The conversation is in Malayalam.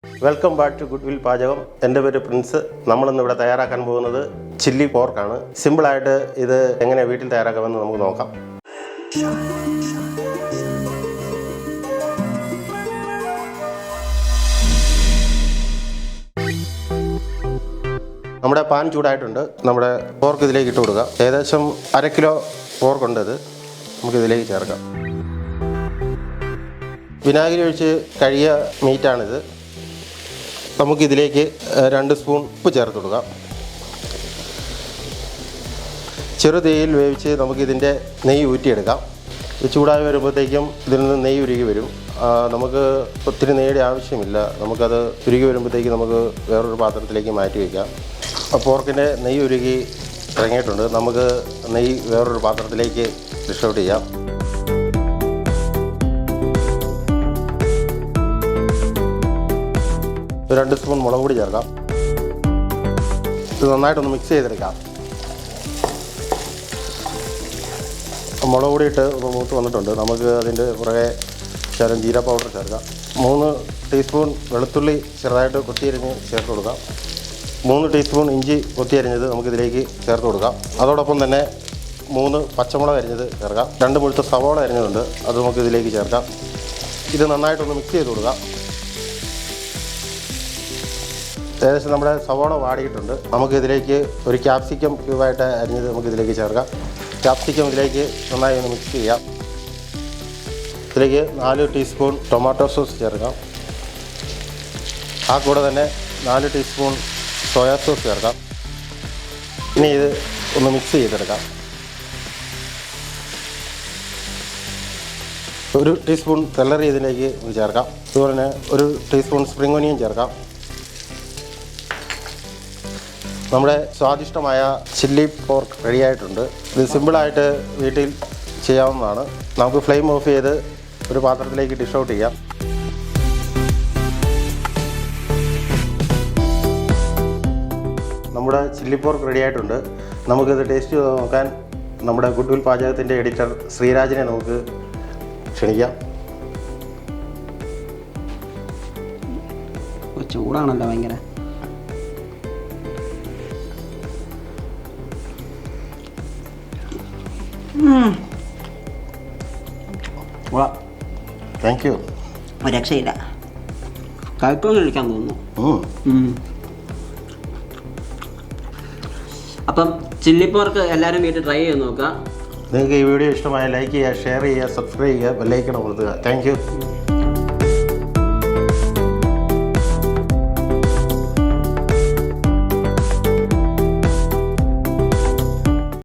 Welcome back to good will പാചകം. എൻ്റെ പേര് പ്രിൻസ്. നമ്മളിന്ന് ഇവിടെ തയ്യാറാക്കാൻ പോകുന്നത് ചില്ലി പോർക്കാണ്. സിമ്പിളായിട്ട് ഇത് എങ്ങനെ വീട്ടിൽ തയ്യാറാക്കാമെന്ന് നമുക്ക് നോക്കാം. നമ്മുടെ പാൻ ചൂടായിട്ടുണ്ട്. നമ്മുടെ പോർക്ക് ഇതിലേക്ക് ഇട്ട് കൊടുക്കുക. ഏകദേശം 1/2 കിലോ പോർക്കുണ്ട്. ഇത് നമുക്കിതിലേക്ക് ചേർക്കാം. വിനാഗിരി ഒഴിച്ച് കഴുകിയ മീറ്റാണിത്. നമുക്കിതിലേക്ക് 2 സ്പൂൺ ഉപ്പ് ചേർത്ത് കൊടുക്കാം. ചെറു തീയിൽ വേവിച്ച് നമുക്കിതിൻ്റെ നെയ്യ് ഊറ്റിയെടുക്കാം. ഇത് ചൂടായി വരുമ്പോഴത്തേക്കും ഇതിൽ നിന്ന് നെയ്യ് ഉരുകി വരും. നമുക്ക് ഒത്തിരി നെയ്യുടെ ആവശ്യമില്ല. നമുക്കത് ഉരുകി വരുമ്പോഴത്തേക്ക് നമുക്ക് വേറൊരു പാത്രത്തിലേക്ക് മാറ്റി വയ്ക്കാം. പോർക്കിൻ്റെ നെയ്യ് ഉരുകി ഇറങ്ങിയിട്ടുണ്ട്. നമുക്ക് നെയ്യ് വേറൊരു പാത്രത്തിലേക്ക് ഡിഷ് ഔട്ട് ചെയ്യാം. ഒരു 2 സ്പൂൺ മുളക് പൊടി ചേർക്കാം. ഇത് നന്നായിട്ടൊന്ന് മിക്സ് ചെയ്തെടുക്കാം. മുളക് പൊടി ഇട്ട് മൂത്ത് വന്നിട്ടുണ്ട്. നമുക്ക് അതിൻ്റെ പുറകെ ശകലം ജീര പൗഡർ ചേർക്കാം. 3 ടീസ്പൂൺ വെളുത്തുള്ളി ചെറുതായിട്ട് കൊത്തിയരിഞ്ഞ് ചേർത്ത് കൊടുക്കാം. 3 ടീസ്പൂൺ ഇഞ്ചി കൊത്തിയരിഞ്ഞത് നമുക്കിതിലേക്ക് ചേർത്ത് കൊടുക്കാം. അതോടൊപ്പം തന്നെ 3 പച്ചമുളക് അരിഞ്ഞത് ചേർക്കാം. 2 മുഴുത്ത സവോള അരിഞ്ഞതുണ്ട്, അത് നമുക്കിതിലേക്ക് ചേർക്കാം. ഇത് നന്നായിട്ടൊന്ന് മിക്സ് ചെയ്ത് കൊടുക്കാം. ഏകദേശം നമ്മുടെ സവോള വാടിയിട്ടുണ്ട്. നമുക്കിതിലേക്ക് ഒരു ക്യാപ്സിക്കം ക്യൂബായിട്ട് അരിഞ്ഞത് നമുക്കിതിലേക്ക് ചേർക്കാം. ക്യാപ്സിക്കം ഇതിലേക്ക് നന്നായി ഒന്ന് മിക്സ് ചെയ്യാം. ഇതിലേക്ക് 4 ടീസ്പൂൺ ടൊമാറ്റോ സോസ് ചേർക്കാം. ആ കൂടെ തന്നെ 4 ടീസ്പൂൺ സോയാ സോസ് ചേർക്കാം. ഇനി ഇത് ഒന്ന് മിക്സ് ചെയ്തെടുക്കാം. 1 ടീസ്പൂൺ സെലറി ഇതിലേക്ക് ചേർക്കാം. അതുപോലെ തന്നെ 1 ടീസ്പൂൺ സ്പ്രിംഗ് ഒനിയൻ ചേർക്കാം. നമ്മുടെ സ്വാദിഷ്ടമായ ചില്ലി പോർക്ക് റെഡിയായിട്ടുണ്ട്. ഇത് സിമ്പിളായിട്ട് വീട്ടിൽ ചെയ്യാവുന്നതാണ്. നമുക്ക് ഫ്ലെയിം ഓഫ് ചെയ്ത് ഒരു പാത്രത്തിലേക്ക് ഡിഷ് ഔട്ട് ചെയ്യാം. നമ്മുടെ ചില്ലി പോർക്ക് റെഡിയായിട്ടുണ്ട്. നമുക്കിത് ടേസ്റ്റ് ചെയ്ത് നോക്കാൻ നമ്മുടെ ഗുഡ് വിൽ പാചകത്തിൻ്റെ എഡിറ്റർ ശ്രീരാജിനെ നമുക്ക് ക്ഷണിക്കാം. ചൂടാണല്ലോ ഭയങ്കര. Thank you. രക്ഷയില്ല. കഴിക്കാൻ കഴിക്കാൻ തോന്നുന്നു. അപ്പം ചില്ലി പോർക്ക് എല്ലാവരും വീട്ടിൽ ട്രൈ ചെയ്ത് നോക്കുക. നിങ്ങൾക്ക് ഈ വീഡിയോ ഇഷ്ടമായ ലൈക്ക് ചെയ്യുക, ഷെയർ ചെയ്യുക, സബ്സ്ക്രൈബ് ചെയ്യുക, ബെല്ലൈക്കൺ അമർത്തുക. Thank you.